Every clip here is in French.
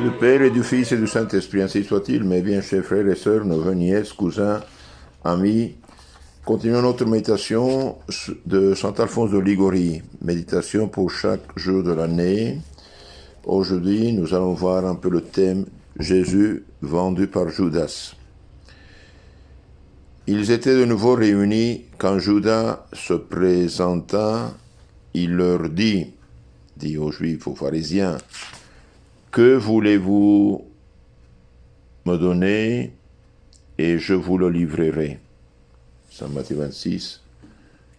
Du Père et du Fils et du Saint-Esprit, ainsi soit-il, mes bien chers frères et sœurs, neveux, nièces, cousins, amis. Continuons notre méditation de Saint Alphonse de Liguori, méditation pour chaque jour de l'année. Aujourd'hui, nous allons voir un peu le thème Jésus vendu par Judas. Ils étaient de nouveau réunis quand Judas se présenta. Il leur dit aux Juifs, aux pharisiens, que voulez-vous me donner et je vous le livrerai. Saint Matthieu 26,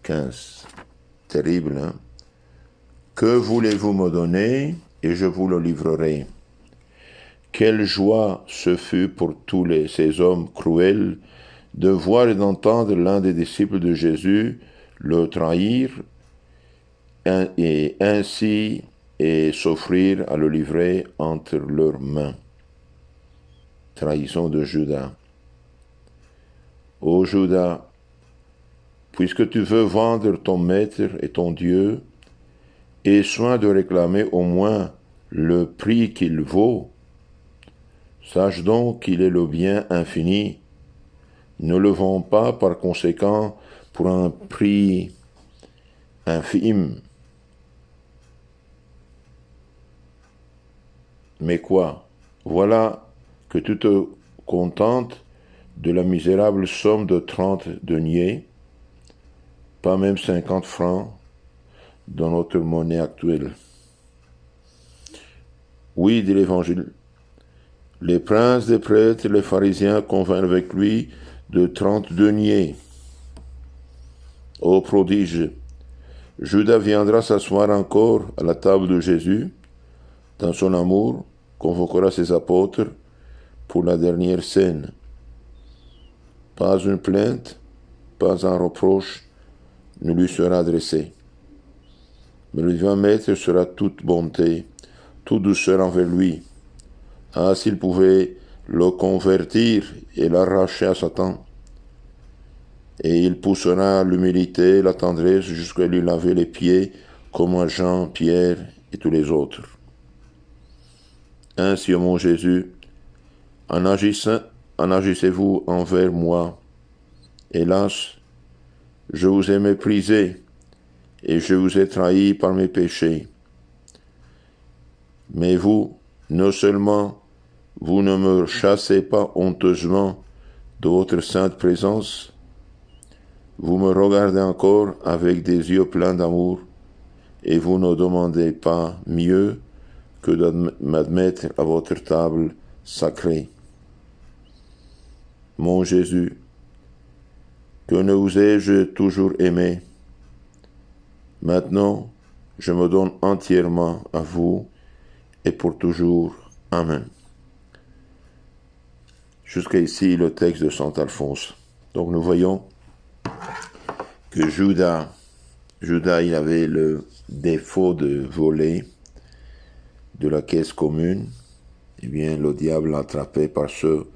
15. Terrible, hein? Que voulez-vous me donner et je vous le livrerai. Quelle joie ce fut pour tous ces hommes cruels de voir et d'entendre l'un des disciples de Jésus le trahir et ainsi s'offrir à le livrer entre leurs mains. Trahison de Judas. Ô Judas, puisque tu veux vendre ton maître et ton Dieu, aie soin de réclamer au moins le prix qu'il vaut. Sache donc qu'il est le bien infini. Ne le vends pas par conséquent pour un prix infime. Mais quoi? Voilà que tu te contentes de la misérable somme de 30 deniers, pas même 50 francs dans notre monnaie actuelle. Oui, dit l'Évangile, les princes des prêtres et les pharisiens convinrent avec lui de 30 deniers. Ô prodige, Judas viendra s'asseoir encore à la table de Jésus, dans son amour, convoquera ses apôtres pour la dernière scène. Pas une plainte, pas un reproche ne lui sera adressé. Mais le divin maître sera toute bonté, toute douceur envers lui. Ah, s'il pouvait le convertir et l'arracher à Satan. Et il poussera l'humilité, la tendresse jusqu'à lui laver les pieds comme à Jean, Pierre et tous les autres. Ainsi, ô mon Jésus, en agissez-vous envers moi. Hélas, je vous ai méprisé et je vous ai trahi par mes péchés. Mais vous, non seulement vous ne me chassez pas honteusement de votre sainte présence, vous me regardez encore avec des yeux pleins d'amour et vous ne demandez pas mieux que de m'admettre à votre table sacrée. Mon Jésus, que ne vous ai-je toujours aimé? Maintenant, je me donne entièrement à vous et pour toujours. Amen. Jusqu'à ici, le texte de Saint Alphonse. Donc nous voyons que Judas, il avait le défaut de voler de la caisse commune. Eh bien, le diable l'a attrapé par ce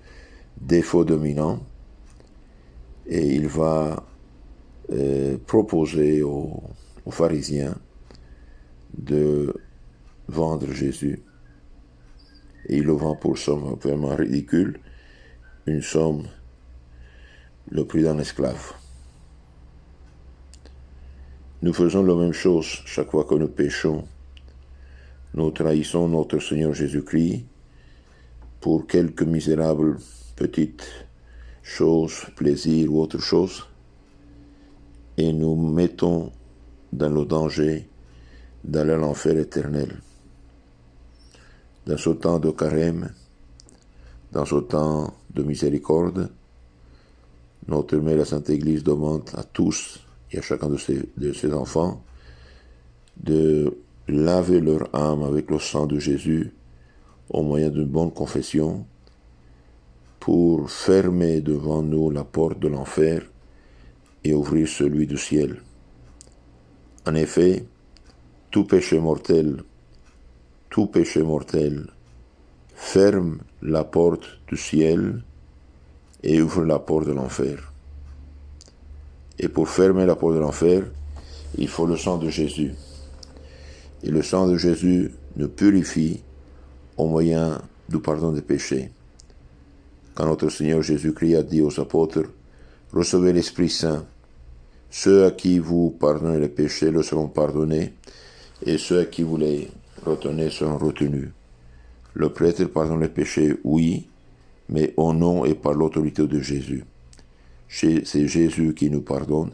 défaut dominant et il va proposer aux pharisiens de vendre Jésus. Et il le vend pour une somme vraiment ridicule, une somme, le prix d'un esclave. Nous faisons la même chose chaque fois que nous péchons. Nous trahissons notre Seigneur Jésus-Christ pour quelques misérables petites choses, plaisirs ou autre chose, et nous mettons dans le danger d'aller à l'enfer éternel. Dans ce temps de carême, dans ce temps de miséricorde, notre Mère, la Sainte Église, demande à tous et à chacun de ses enfants de laver leur âme avec le sang de Jésus au moyen d'une bonne confession pour fermer devant nous la porte de l'enfer et ouvrir celui du ciel. En effet, tout péché mortel ferme la porte du ciel et ouvre la porte de l'enfer. Et pour fermer la porte de l'enfer, il faut le sang de Jésus. Et le sang de Jésus nous purifie au moyen du pardon des péchés. Quand notre Seigneur Jésus-Christ a dit aux apôtres, « Recevez l'Esprit Saint, ceux à qui vous pardonnez les péchés le seront pardonnés, et ceux à qui vous les retenez seront retenus. » Le prêtre pardonne les péchés, oui, mais au nom et par l'autorité de Jésus. C'est Jésus qui nous pardonne,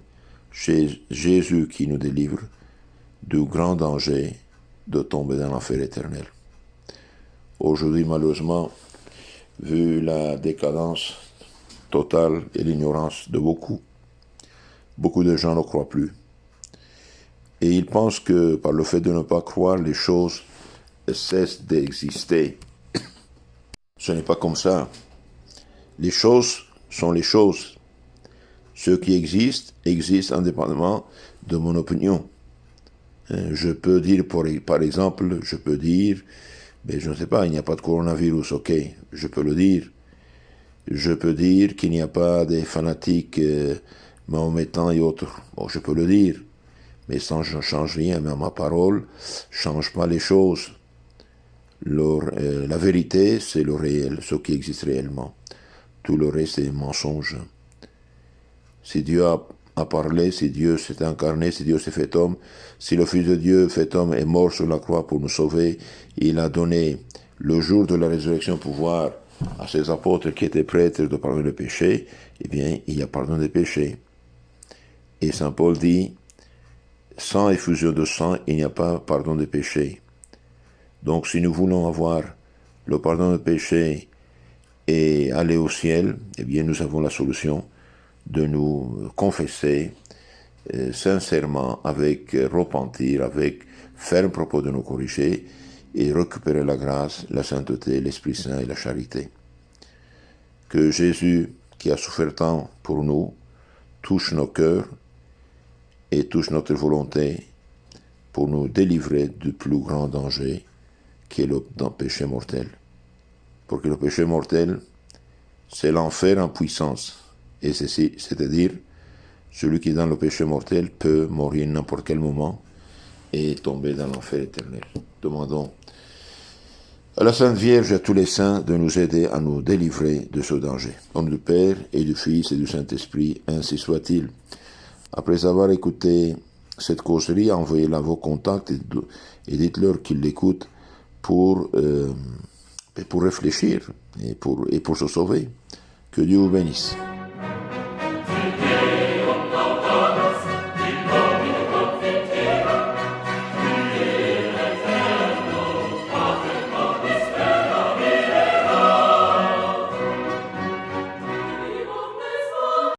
c'est Jésus qui nous délivre du grand danger de tomber dans l'enfer éternel. Aujourd'hui, malheureusement, vu la décadence totale et l'ignorance de beaucoup de gens ne croient plus. Et ils pensent que par le fait de ne pas croire, les choses cessent d'exister. Ce n'est pas comme ça. Les choses sont les choses. Ce qui existe indépendamment de mon opinion. Je peux dire, par exemple, mais je ne sais pas, il n'y a pas de coronavirus, ok, je peux le dire. Je peux dire qu'il n'y a pas des fanatiques mahométans et autres, bon, je peux le dire. Mais ça ne change rien, mais ma parole ne change pas les choses. La vérité, c'est le réel, ce qui existe réellement. Tout le reste est mensonge. Si Dieu a parlé, si Dieu s'est incarné, si Dieu s'est fait homme, si le Fils de Dieu fait homme est mort sur la croix pour nous sauver, il a donné le jour de la résurrection pouvoir à ses apôtres qui étaient prêtres de pardonner les péchés, eh bien, il y a pardon des péchés. Et Saint Paul dit, sans effusion de sang, il n'y a pas pardon des péchés. Donc, si nous voulons avoir le pardon des péchés et aller au ciel, eh bien, nous avons la solution de nous confesser sincèrement, avec repentir, avec ferme propos de nous corriger et récupérer la grâce, la sainteté, l'Esprit Saint et la charité. Que Jésus, qui a souffert tant pour nous, touche nos cœurs et touche notre volonté pour nous délivrer du plus grand danger qui est le péché mortel. Pour que le péché mortel, c'est l'enfer en puissance. Et c'est-à-dire, celui qui est dans le péché mortel peut mourir n'importe quel moment et tomber dans l'enfer éternel. Demandons à la Sainte Vierge et à tous les saints de nous aider à nous délivrer de ce danger. Au nom du Père et du Fils et du Saint-Esprit, ainsi soit-il. Après avoir écouté cette causerie, envoyez-la à vos contacts et dites-leur qu'ils l'écoutent pour réfléchir et pour se sauver. Que Dieu vous bénisse.